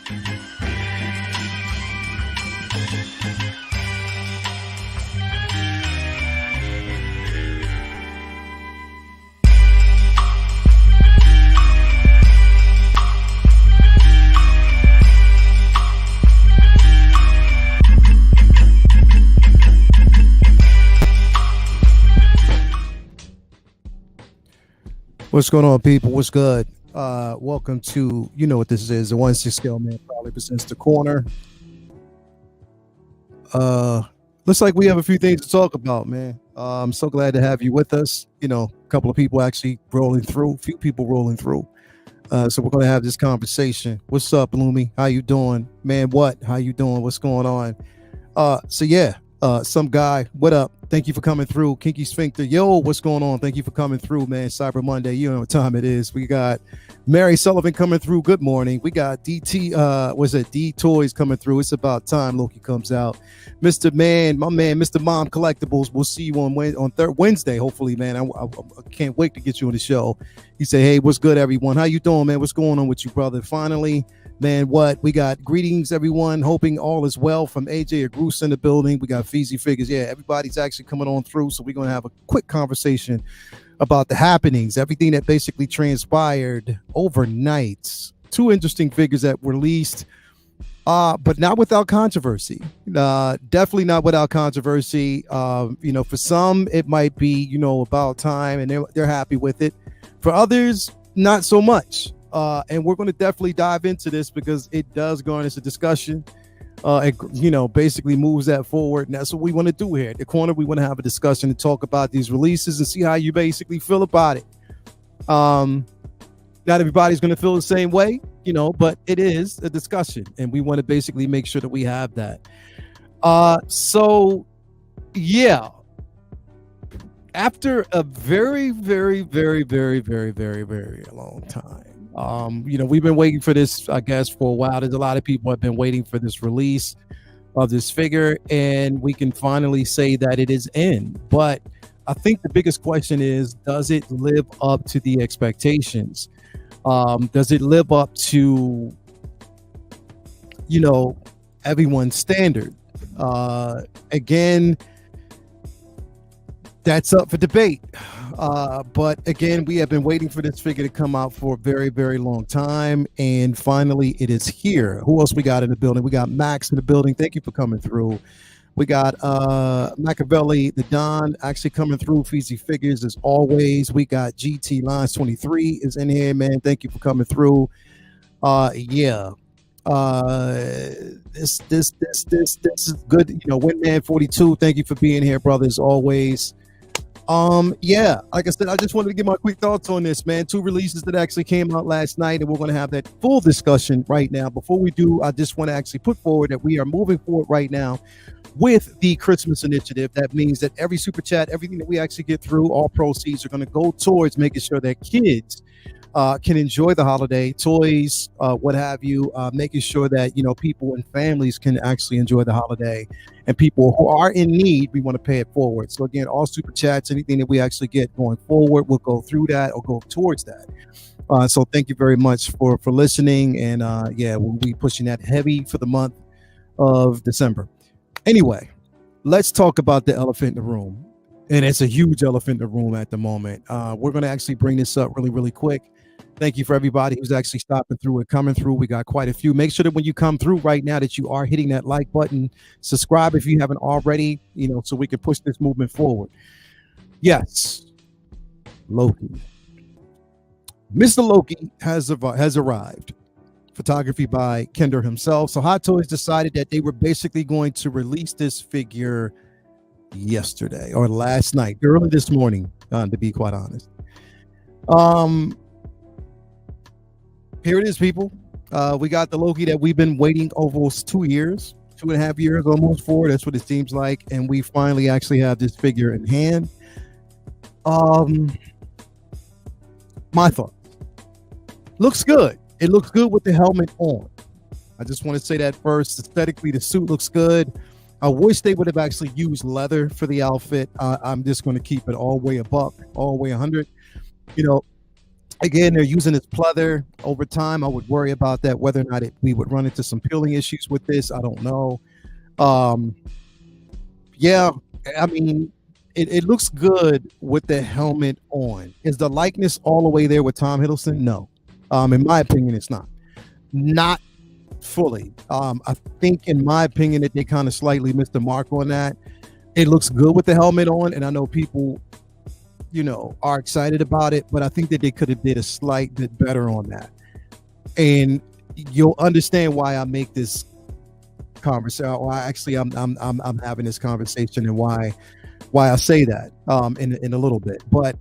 What's going on, people? What's good? Welcome to, you know what this is, the 1/6 scale man probably presents the corner. Looks like we have a few things to talk about, man. I'm so glad to have you with us. You know, a couple of people actually rolling through, a few people rolling through. So we're gonna have this conversation. What's up, Loomy? How you doing, man? What? How you doing? What's going on? Some guy, what up? Thank you for coming through. Kinky Sphincter, yo, what's going on? Thank you for coming through, man. Cyber Monday, you know what time it is. We got Mary Sullivan coming through. Good morning. We got D Toys coming through. It's about time Loki comes out. Mr. Man, my man, Mr. Mom Collectibles. We'll see you on Wednesday, hopefully, man. I can't wait to get you on the show. He said, hey, what's good, everyone? How you doing, man? What's going on with you, brother? Finally. Man, what we got? Greetings, everyone. Hoping all is well from AJ Agrus in the building. We got Feezy Figures. Yeah, everybody's actually coming on through. So we're going to have a quick conversation about the happenings, everything that basically transpired overnight. Two interesting figures that were released, but not without controversy. Definitely not without controversy. For some, it might be, about time and they're happy with it. For others, not so much. And we're going to definitely dive into this because it does garnish a discussion. It basically moves that forward, and that's what we want to do here at the corner. We want to have a discussion and talk about these releases and see how you basically feel about it. Not everybody's going to feel the same way, but it is a discussion, and we want to basically make sure that we have that. After a very, very, very, very, very, very, very long time. We've been waiting for this, I guess, for a while. There's a lot of people have been waiting for this release of this figure, and we can finally say that it is in. But I think the biggest question is, does it live up to the expectations? Does it live up to, everyone's standard? Again, that's up for debate. But again, we have been waiting for this figure to come out for a very, very long time. And finally, it is here. Who else we got in the building? We got Max in the building. Thank you for coming through. We got Machiavelli, the Don, actually coming through. Feezy Figures, as always. We got GT Lines 23 is in here, man. Thank you for coming through. This is good. Windman 42, thank you for being here, brother, as always. Like I said, I just wanted to give my quick thoughts on this, man. Two releases that actually came out last night, and we're going to have that full discussion right now. Before we do, I just want to actually put forward that we are moving forward right now with the Christmas initiative. That means that every super chat, everything that we actually get through, all proceeds are going to go towards making sure that kids can enjoy the holiday, toys, what have you, making sure that, people and families can actually enjoy the holiday, and people who are in need, we want to pay it forward. So again, all super chats, anything that we actually get going forward, we'll go through that or go towards that. So thank you very much for listening. And we'll be pushing that heavy for the month of December. Anyway, let's talk about the elephant in the room. And it's a huge elephant in the room at the moment. We're going to actually bring this up really, really quick. Thank you for everybody who's actually stopping through and coming through. We got quite a few. Make sure that when you come through right now that you are hitting that like button. Subscribe if you haven't already, so we can push this movement forward. Yes, Loki. Mr. Loki has arrived. Photography by Kender himself. So Hot Toys decided that they were basically going to release this figure yesterday or last night, early this morning, to be quite honest. Here it is, people. We got the Loki that we've been waiting almost 2 years, 2.5 years, almost 4. That's what it seems like. And we finally actually have this figure in hand. My thought. Looks good. It looks good with the helmet on. I just want to say that first. Aesthetically, the suit looks good. I wish they would have actually used leather for the outfit. I'm just going to keep it all the way a buck, all the way 100. Again, they're using this pleather over time. I would worry about that, whether or not we would run into some peeling issues with this. I don't know. Um, yeah, I mean, it looks good with the helmet on. Is the likeness all the way there with Tom Hiddleston? No. In my opinion, it's not. Not fully. I think, in my opinion, that they kind of slightly missed the mark on that. It looks good with the helmet on, and I know people, are excited about it, but I think that they could have did a slight bit better on that. And you'll understand why I make this conversation. Why actually I'm having this conversation, and why I say that in a little bit. But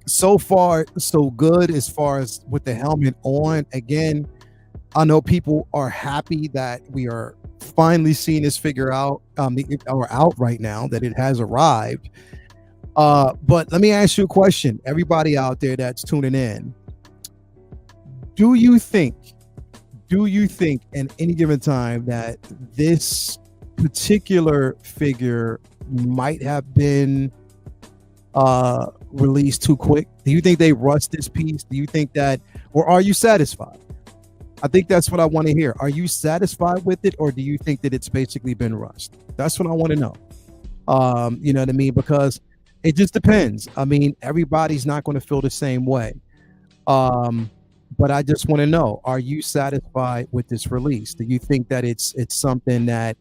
so far so good as far as with the helmet on. Again, I know people are happy that we are finally seeing this figure out, or out right now, that it has arrived. But let me ask you a question, everybody out there that's tuning in. Do you think in any given time that this particular figure might have been released too quick? Do you think they rushed this piece? Do you think that, or are you satisfied? I think that's what I want to hear. Are you satisfied with it, or do you think that it's basically been rushed? That's what I want to know. You know what I mean? Because it just depends. I mean, everybody's not going to feel the same way. But I just want to know, are you satisfied with this release? Do you think that it's something that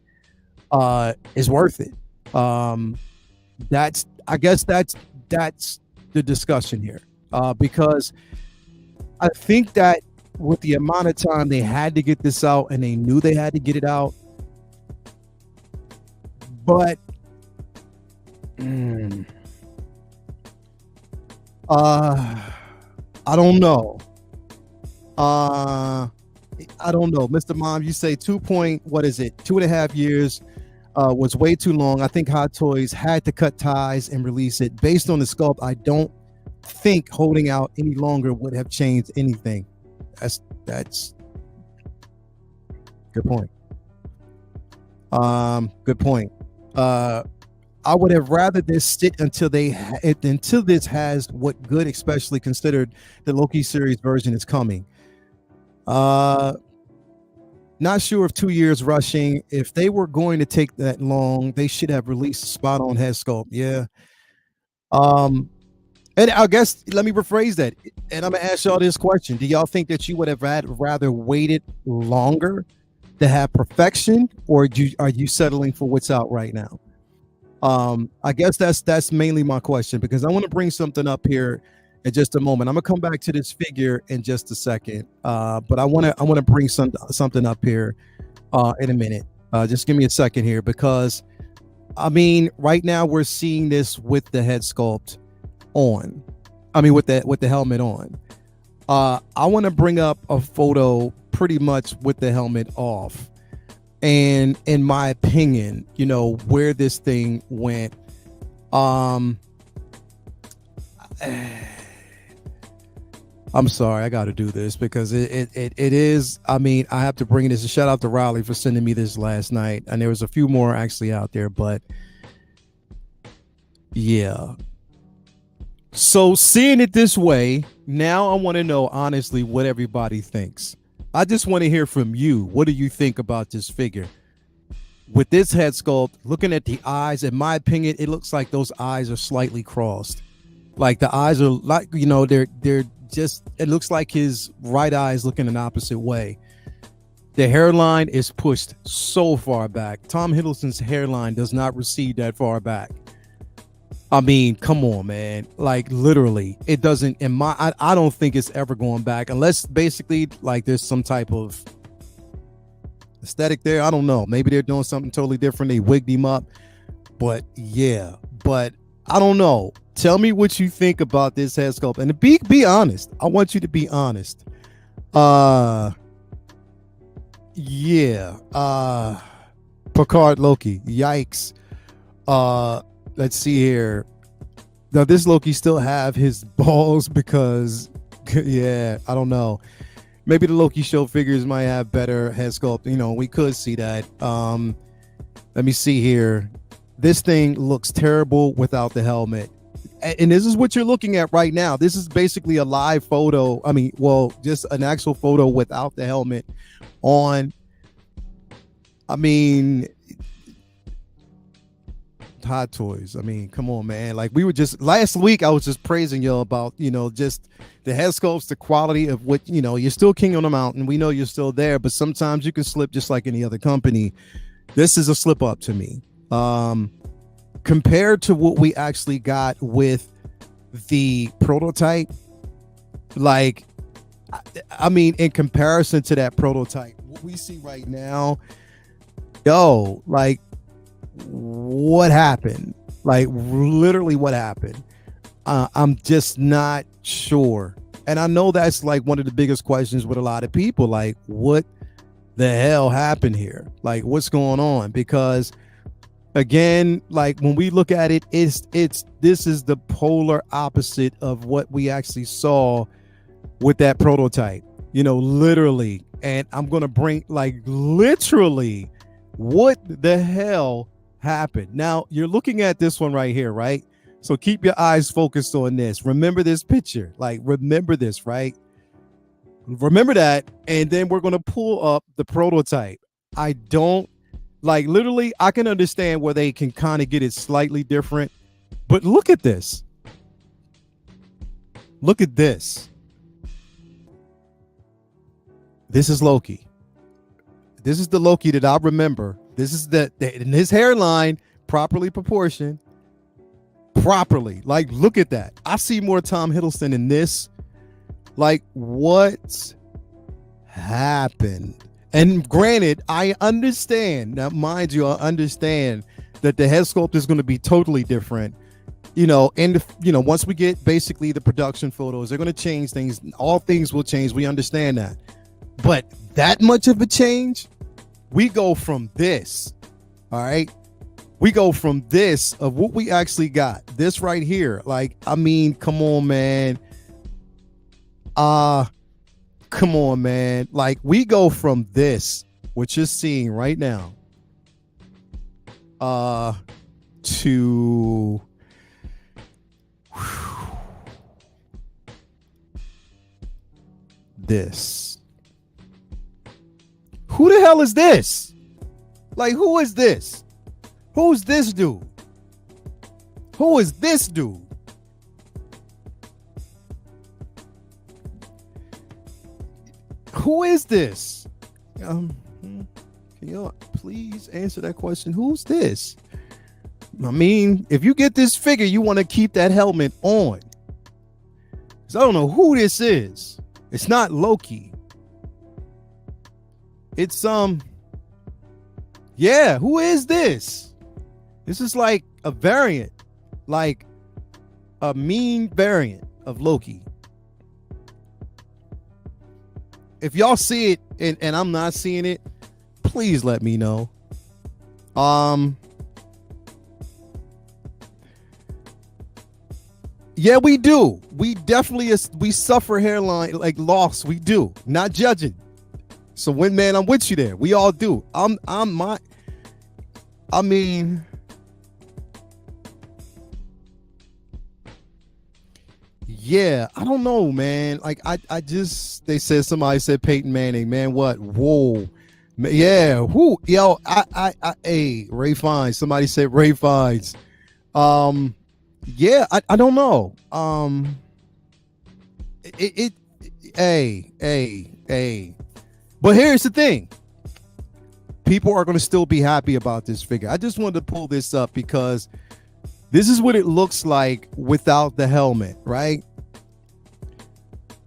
is worth it? I guess that's the discussion here. Because I think that with the amount of time they had to get this out, and they knew they had to get it out, but I don't know. I don't know, Mr. Mom. You say 2.5 years was way too long. I think Hot Toys had to cut ties and release it based on the sculpt. I don't think holding out any longer would have changed anything. That's good point. Good point. I would have rather this sit until this has what good, especially considered the Loki series version is coming. Not sure if 2 years rushing. If they were going to take that long, they should have released a spot on head sculpt. Yeah. And I guess let me rephrase that. And I'm gonna ask y'all this question: do y'all think that you would have rather waited longer to have perfection, or are you settling for what's out right now? I guess that's mainly my question, because I want to bring something up here in just a moment. I'm gonna come back to this figure in just a second, but I want to bring something up here in a minute. Just give me a second here, because I mean, right now we're seeing this with the head sculpt on. I mean, with the helmet on. I want to bring up a photo pretty much with the helmet off. And in my opinion, where this thing went, I'm sorry, I got to do this because it is. I mean, I have to bring this. A shout out to Riley for sending me this last night, and there was a few more actually out there, but yeah. So seeing it this way, now I want to know honestly what everybody thinks. I just want to hear from you. What do you think about this figure? With this head sculpt, looking at the eyes, in my opinion, it looks like those eyes are slightly crossed. Like the eyes are like, they're just, it looks like his right eye is looking an opposite way. The hairline is pushed so far back. Tom Hiddleston's hairline does not recede that far back. I mean, come on, man. Like literally, it doesn't. I don't think it's ever going back, unless basically like there's some type of aesthetic there. I don't know. Maybe they're doing something totally different. They wigged him up, but yeah. But I don't know. Tell me what you think about this head sculpt, and be honest. I want you to be honest. Yeah. Picard Loki. Yikes. Let's see here. Now, this Loki still have his balls because, yeah, I don't know. Maybe the Loki show figures might have better head sculpt. We could see that. Let me see here. This thing looks terrible without the helmet. And this is what you're looking at right now. This is basically a live photo. I mean, well, just an actual photo without the helmet on. I mean, Hot Toys. I mean, come on, man. Like, we were just last week, I was just praising you about, just the head sculpts, the quality of what, you're still king on the mountain. We know you're still there, but sometimes you can slip just like any other company. This is a slip up to me. Compared to what we actually got with the prototype, like, I mean, in comparison to that prototype, what we see right now, like, what happened? Like, literally what happened? I'm just not sure. And I know that's like one of the biggest questions with a lot of people, like, what the hell happened here? Like, what's going on? Because again, like, when we look at it, this is the polar opposite of what we actually saw with that prototype, literally. And I'm gonna bring, like, literally, what the hell happened? Now you're looking at this one right here, right? So keep your eyes focused on this. Remember this picture, like, remember this, right? Remember that, and then we're gonna pull up the prototype. I don't, like, literally, I can understand where they can kind of get it slightly different, but look at this. Look at this. This is Loki. This is the Loki that I remember. This is in his hairline, properly proportioned, properly. Like, look at that. I see more Tom Hiddleston in this. Like, what happened? And granted, I understand. Now, mind you, I understand that the head sculpt is going to be totally different. And once we get basically the production photos, they're going to change things. All things will change. We understand that. But that much of a change, we go from this. All right. We go from this of what we actually got. This right here. Like, I mean, come on, man. Come on, man. Like, we go from this, what you're seeing right now, to this. Who the hell is this? Like, who is this? Who's this dude? Who is this dude? Who is this? Can you please answer that question? Who's this? I mean, if you get this figure, you want to keep that helmet on. Because I don't know who this is. It's not Loki. It's yeah, who is this? This is like a variant, like a mean variant of Loki. If y'all see it and I'm not seeing it, please let me know. Yeah, we do. We definitely we suffer hairline like loss. We do. Not judging. So when, man, I'm with you there. We all do. I mean, yeah, I don't know, man. Like, I just, somebody said Peyton Manning, man. What? Whoa. Yeah. Who? Yo, hey, Ray Fiennes. Somebody said Ray Fiennes. Yeah, I don't know. Hey. But here's the thing. People are going to still be happy about this figure. I just wanted to pull this up because this is what it looks like without the helmet, right?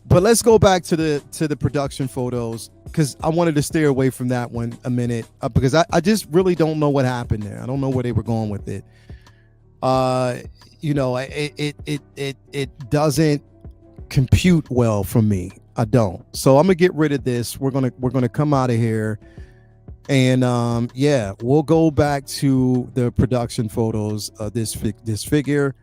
But let's go back to the production photos, because I wanted to steer away from that one a minute, because I just really don't know what happened there. I don't know where they were going with it. It doesn't compute well for me. I don't. So I'm gonna get rid of this. We're gonna come out of here, and yeah, we'll go back to the production photos of this figure.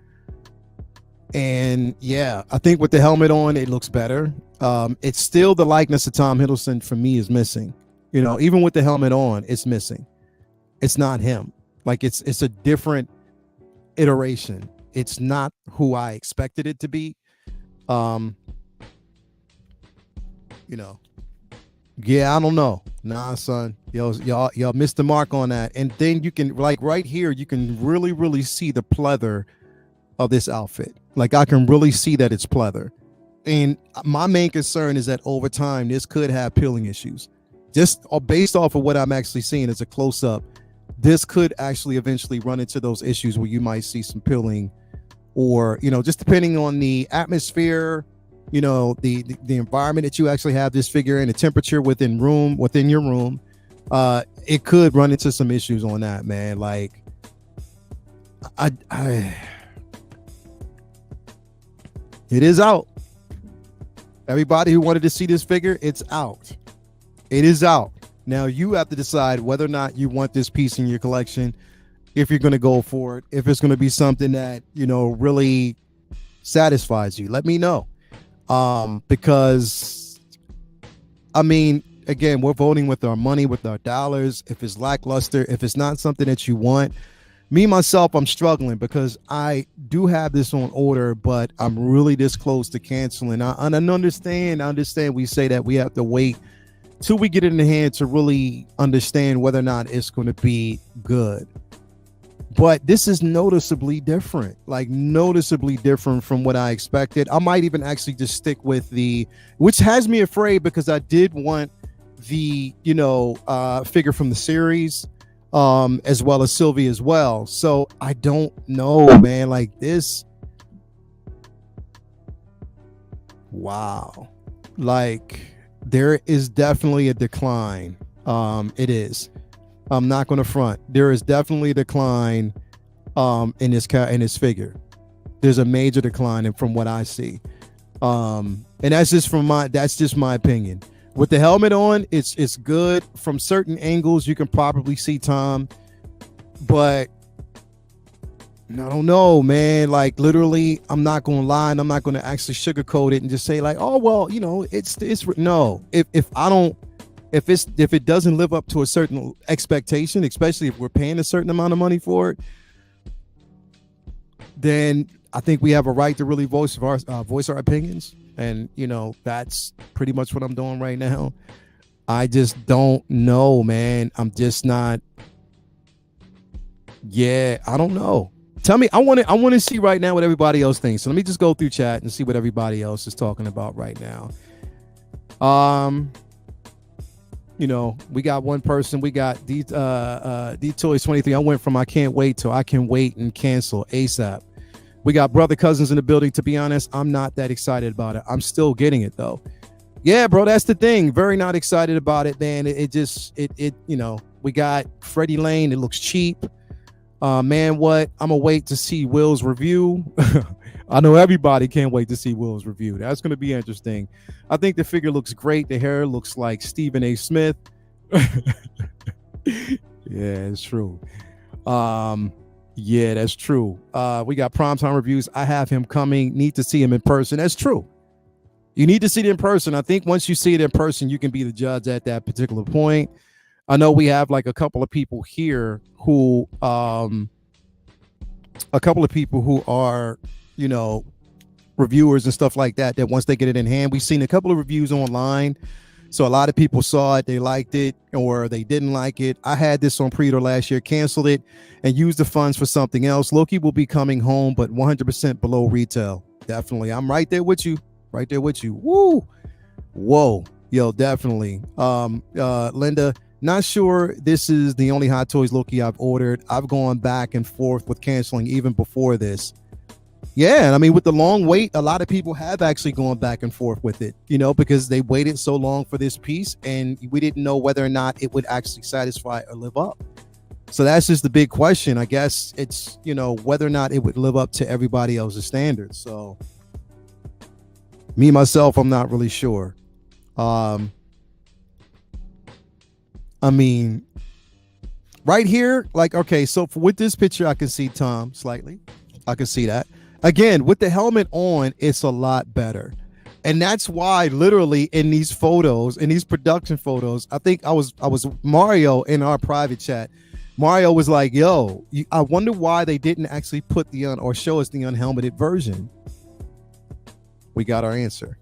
And yeah, I think with the helmet on, it looks better. It's still the likeness of Tom Hiddleston for me is missing. Even with the helmet on, it's missing. It's not him. Like, it's a different iteration. it's not who I expected it to be. Um, you know, yeah, I don't know. Nah, son, y'all missed the mark on that. And then you can like right here, you can really, really see the pleather of this outfit. Like I can really see that it's pleather. And my main concern is that over time, this could have peeling issues. Just based off of what I'm actually seeing as a close up, this could actually eventually run into those issues where you might see some peeling, or just depending on the atmosphere, the environment that you actually have this figure in, the temperature within your room, it could run into some issues on that, man. Like I it is out. Everybody who wanted to see this figure, it's out. It is out. Now you have to decide whether or not you want this piece in your collection, if you're going to go for it, if it's going to be something that, really satisfies you. Let me know. Because, I mean, again, we're voting with our money, with our dollars. If it's lackluster, if it's not something that you want, me, myself, I'm struggling because I do have this on order, but I'm really this close to canceling. I understand we say that we have to wait till we get it in the hand to really understand whether or not it's going to be good. But this is noticeably different, from what I expected. I might even actually just stick with which has me afraid because I did want the, figure from the series, as well as Sylvie as well. So I don't know, man, like this. Wow. Like there is definitely a decline. It is. I'm not going to front. There is definitely a decline in this figure. There's a major decline from what I see. And that's just my opinion. With the helmet on, it's good. From certain angles, you can probably see Tom, but I don't know, man. Like literally, I'm not going to lie, and I'm not going to actually sugarcoat it and just say like, oh well, it's no. If it doesn't live up to a certain expectation, especially if we're paying a certain amount of money for it, then I think we have a right to really voice our opinions. And that's pretty much what I'm doing right now. I just don't know, man. I'm just not. Yeah, I don't know. Tell me, I want to see right now what everybody else thinks. So let me just go through chat and see what everybody else is talking about right now. We got one person. We got D-Toys 23. I went from I can't wait to I can wait and cancel ASAP. We got brother cousins in the building. To be honest, I'm not that excited about it. I'm still getting it though. Yeah, bro, that's the thing. Very not excited about it, man. We got Freddie Lane. It looks cheap. Man, what? I'm gonna wait to see Will's review. I know everybody can't wait to see Will's review. That's gonna be interesting. I think the figure looks great. The hair looks like Stephen A. Smith. Yeah, it's true. Yeah, that's true. We got primetime reviews. I have him coming. Need to see him in person. That's true. You need to see it in person. I think once you see it in person, you can be the judge at that particular point. I know we have like a couple of people here who are, reviewers and stuff like that once they get it in hand, we've seen a couple of reviews online. So a lot of people saw it, they liked it, or they didn't like it. I had this on pre-order last year, canceled it, and used the funds for something else. Loki will be coming home, but 100% below retail. Definitely. I'm right there with you. Right there with you. Woo. Whoa. Yo, definitely. Linda, not sure this is the only Hot Toys Loki I've ordered. I've gone back and forth with canceling even before this. Yeah, and I mean, with the long wait, a lot of people have actually gone back and forth with it, because they waited so long for this piece and we didn't know whether or not it would actually satisfy or live up. So that's just the big question. I guess it's, whether or not it would live up to everybody else's standards. So me, myself, I'm not really sure. I mean, right here, like, okay, so with this picture, I can see Tom slightly. I can see that. Again, with the helmet on, it's a lot better. And that's why literally in these photos, in these production photos, I think I was Mario in our private chat. Mario was like, yo, I wonder why they didn't actually put or show us the unhelmeted version. We got our answer.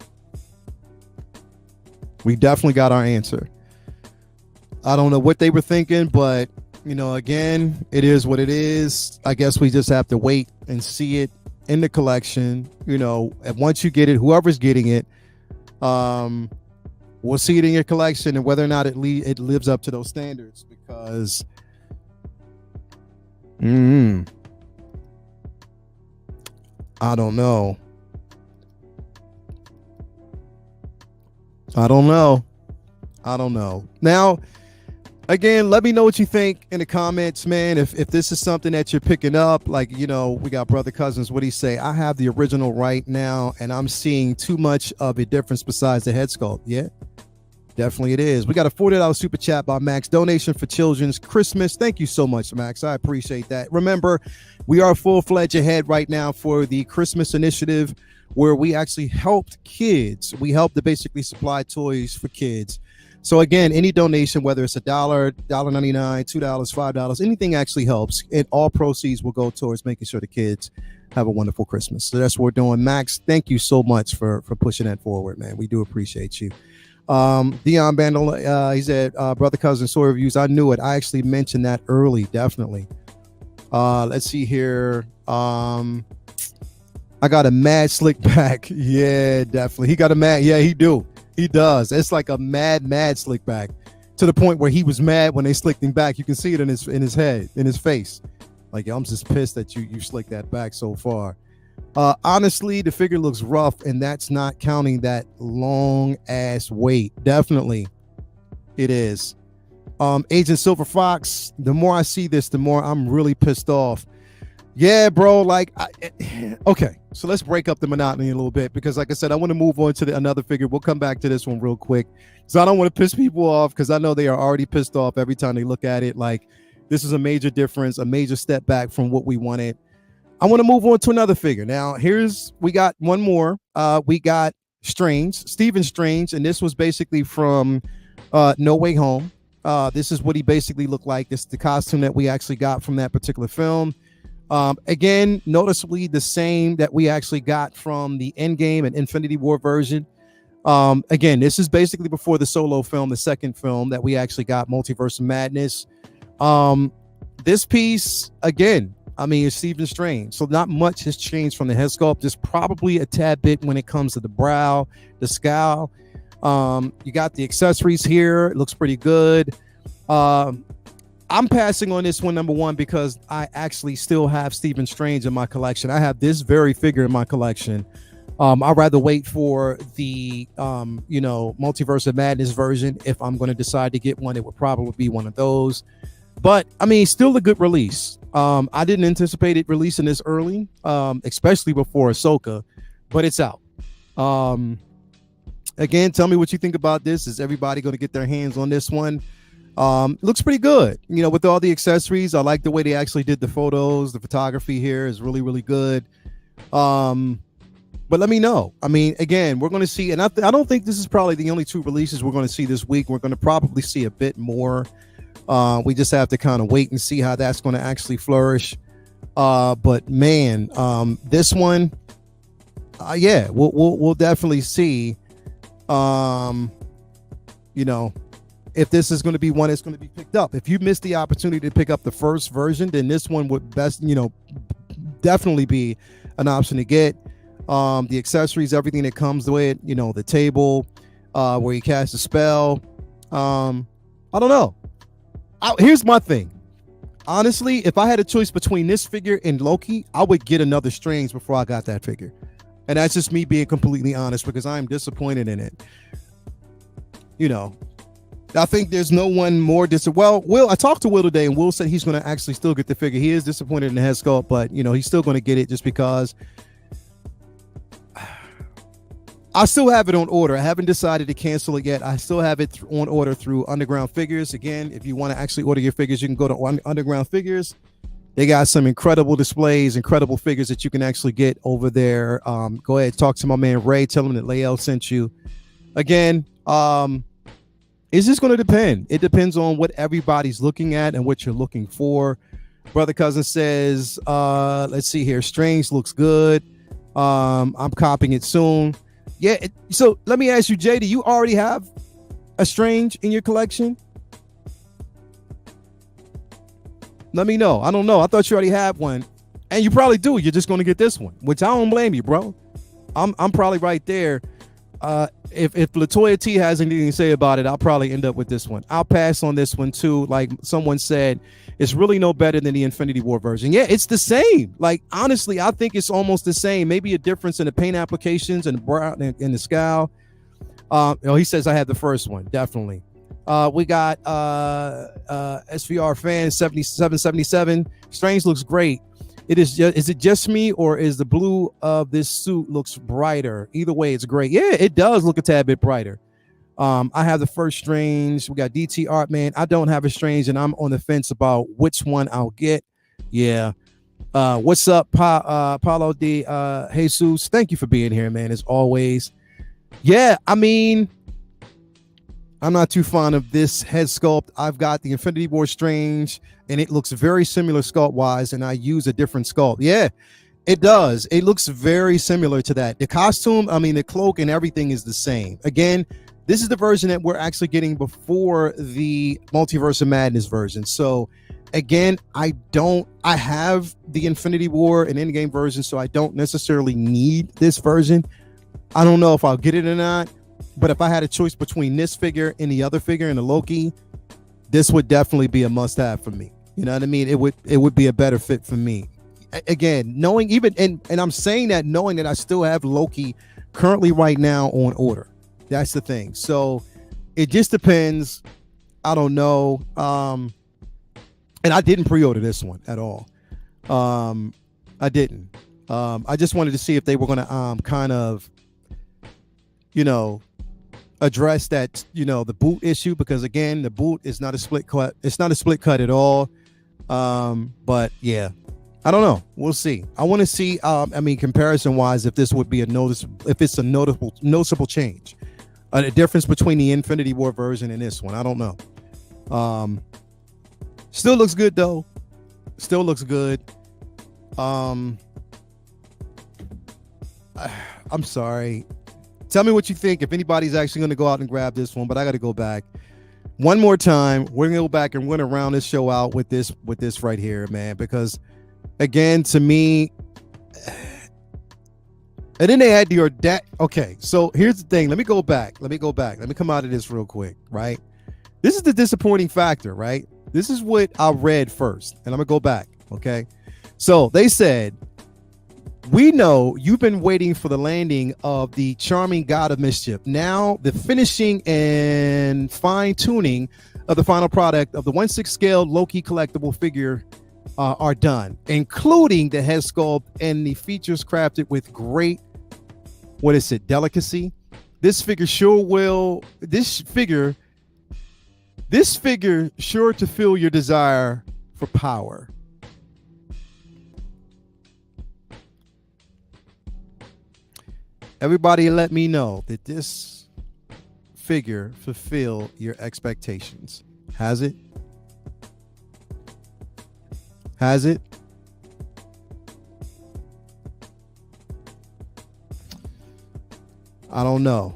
We definitely got our answer. I don't know what they were thinking, but, again, it is what it is. I guess we just have to wait and see it in the collection. And once you get it, whoever's getting it, we'll see it in your collection and whether or not it lives up to those standards, because I don't know. Now, again, let me know what you think in the comments, man. If this is something that you're picking up, like, we got Brother Cousins, what he say? I have the original right now, and I'm seeing too much of a difference besides the head sculpt. Yeah, definitely it is. We got a $40 super chat by Max. Donation for children's Christmas. Thank you so much, Max. I appreciate that. Remember, we are full-fledged ahead right now for the Christmas initiative, where we actually helped kids. We helped to basically supply toys for kids. So again, any donation, whether it's $1, $1.99, $2, $5, anything actually helps. And all proceeds will go towards making sure the kids have a wonderful Christmas. So that's what we're doing. Max, thank you so much for pushing that forward, man. We do appreciate you. Dion Bandel, he said, Brother Cousin, Soy Reviews. I knew it. I actually mentioned that early, definitely. Let's see here. I got a mad slick back. Yeah, definitely. He got a mad. Yeah, he does. It's like a mad slick back, to the point where he was mad when they slicked him back. You can see it in his head, in his face. Like, I'm just pissed that you slicked that back so far. Honestly, the figure looks rough, and that's not counting that long ass wait. Definitely, it is. Agent Silver Fox. The more I see this, the more I'm really pissed off. Yeah, bro. Okay, so let's break up the monotony a little bit, because, like I said, I want to move on to another figure. We'll come back to this one real quick, so I don't want to piss people off, because I know they are already pissed off every time they look at it. Like, this is a major difference, a major step back from what we wanted. I want to move on to another figure. Now, we got one more. We got Stephen Strange, and this was basically from No Way Home. This is what he basically looked like. This is the costume that we actually got from that particular film. Again, noticeably the same that we actually got from the Endgame and Infinity War version. Again, this is basically before the Solo film, the second film that we actually got, Multiverse of Madness. This piece, again, it's Stephen Strange. So not much has changed from the head sculpt. Just probably a tad bit when it comes to the brow, the scowl. You got the accessories here. It looks pretty good. I'm passing on this one, number one, because I actually still have Stephen Strange in my collection. I have this very figure in my collection. I'd rather wait for the, Multiverse of Madness version. If I'm going to decide to get one, it would probably be one of those. But, still a good release. I didn't anticipate it releasing this early, especially before Ahsoka, but it's out. Again, tell me what you think about this. Is everybody going to get their hands on this one? Looks pretty good, with all the accessories. I like the way they actually did the photos. The photography here is really, really good. But let me know. Again, we're going to see, and I don't think this is probably the only two releases we're going to see this week. We're going to probably see a bit more. We just have to kind of wait and see how that's going to actually flourish. But man, this one, we'll definitely see. If this is going to be one that's going to be picked up. If you missed the opportunity to pick up the first version, then this one would definitely be an option to get. The accessories, everything that comes with it, the table, where you cast a spell. I don't know. Here's my thing. Honestly, if I had a choice between this figure and Loki, I would get another Strange before I got that figure. And that's just me being completely honest, because I'm disappointed in it. I think there's no one more Will, I talked to Will today, and Will said he's going to actually still get the figure. He is disappointed in the head sculpt, but he's still going to get it just because I still have it on order. I haven't decided to cancel it yet. I still have it on order through Underground Figures. Again, if you want to actually order your figures, you can go to Underground Figures. They got some incredible displays, incredible figures that you can actually get over there. Go ahead, talk to my man Ray. Tell him that Lael sent you. Again, It's just going to depend. It depends on what everybody's looking at and what you're looking for. Brother Cousin says, let's see here. Strange looks good. I'm copying it soon. Yeah. So let me ask you, Jay, do you already have a Strange in your collection? Let me know. I don't know. I thought you already had one. And you probably do. You're just going to get this one, which I don't blame you, bro. I'm probably right there. If Latoya T has anything to say about it, I'll probably end up with this one. I'll pass on this one too. Like someone said, it's really no better than the Infinity War version. Yeah, it's the same. Like honestly, I think it's almost the same. Maybe a difference in the paint applications and the brown and the scowl. He says I had the first one, definitely. We got SVR fan 7777. Strange looks great. Is it just me, or is the blue of this suit looks brighter? Either way, it's great. Yeah, it does look a tad bit brighter. I have the first Strange. We got DT Art, man. I don't have a Strange, and I'm on the fence about which one I'll get. Yeah. What's up, Paulo D. Jesus? Thank you for being here, man, as always. Yeah, I mean, I'm not too fond of this head sculpt. I've got the Infinity War Strange, and it looks very similar sculpt-wise, and I use a different sculpt. Yeah, it does. It looks very similar to that. The costume, I mean, the cloak and everything is the same. Again, this is the version that we're actually getting before the Multiverse of Madness version. So, again, I have the Infinity War and Endgame version, so I don't necessarily need this version. I don't know if I'll get it or not. But if I had a choice between this figure and the other figure and the Loki, this would definitely be a must-have for me. You know what I mean? It would be a better fit for me. Again, knowing even and I'm saying that knowing that I still have Loki currently right now on order. That's the thing. So it just depends. I don't know. And I didn't pre-order this one at all. I didn't. I just wanted to see if they were going to kind of, address that, the boot issue, because again, the boot is not a split cut. It's not a split cut at all. But yeah, I don't know. We'll see. I want to see, comparison wise, if this would be if it's a noticeable change, a difference between the Infinity War version and this one. I don't know. Still looks good though. Still looks good. I'm sorry. Tell me what you think, if anybody's actually going to go out and grab this one, but I got to go back one more time. We're going to go back and we're going to round this show out with this right here, man, because again, to me, and then they had okay, so here's the thing. Let me go back. Let me come out of this real quick, right? This is the disappointing factor, right? This is what I read first, and I'm going to go back, okay? So they said, we know you've been waiting for the landing of the charming God of Mischief. Now, the finishing and fine-tuning of the final product of the 1/6 scale Loki collectible figure are done, including the head sculpt and the features crafted with great, delicacy. This figure sure to fill your desire for power. Everybody let me know that this figure fulfill your expectations. Has it? Has it? I don't know.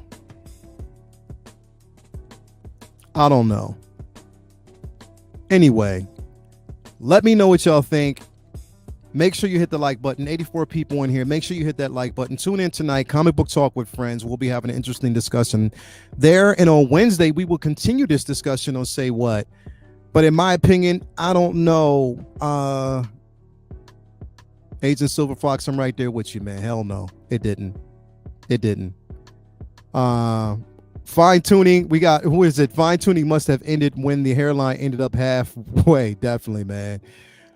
Anyway, let me know what y'all think. Make sure you hit the like button. 84 people in here. Make sure you hit that like button. Tune in tonight. Comic Book Talk with Friends. We'll be having an interesting discussion there. And on Wednesday, we will continue this discussion on Say What. But in my opinion, I don't know. Agent Silver Fox, I'm right there with you, man. Hell no. It didn't. Fine tuning. We got, who is it? Fine tuning must have ended when the hairline ended up halfway. Definitely, man.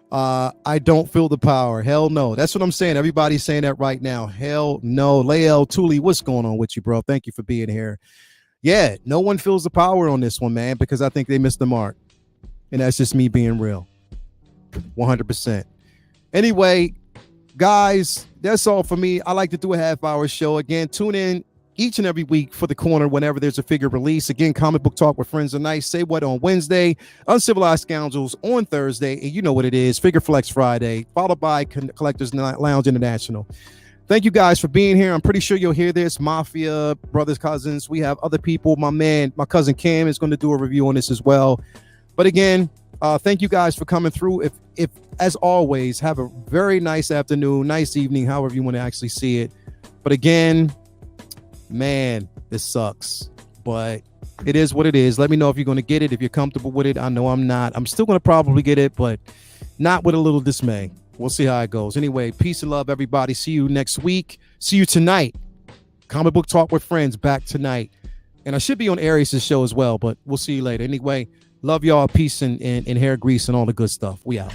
I don't feel the power. Hell no. That's what I'm saying. Everybody's saying that right now. Hell no. Lael Thule, what's going on with you, bro? Thank you for being here. Yeah, no one feels the power on this one, man, because I think they missed the mark. And that's just me being real. 100%. Anyway, guys, that's all for me. I like to do a half-hour show. Again, tune in each and every week for the corner whenever there's a figure release. Again, Comic Book Talk with Friends are nice. Say What on Wednesday, Uncivilized Scoundrels on Thursday, and you know what it is, Figure Flex Friday, followed by Collectors Lounge International. Thank you guys for being here. I'm pretty sure you'll hear this. Mafia, brothers, cousins. We have other people. My cousin Cam is going to do a review on this as well. But again, thank you guys for coming through. If as always, have a very nice afternoon, nice evening, however you want to actually see it. But again, man, this sucks. But it is what it is. Let me know if you're going to get it, if you're comfortable with it. I know I'm not. I'm still going to probably get it, but not with a little dismay. We'll see how it goes. Anyway, peace and love, everybody. See you next week. See you tonight. Comic Book Talk with Friends back tonight. And I should be on Aries' show as well, but we'll see you later. Anyway, love y'all. Peace and hair grease and all the good stuff. We out.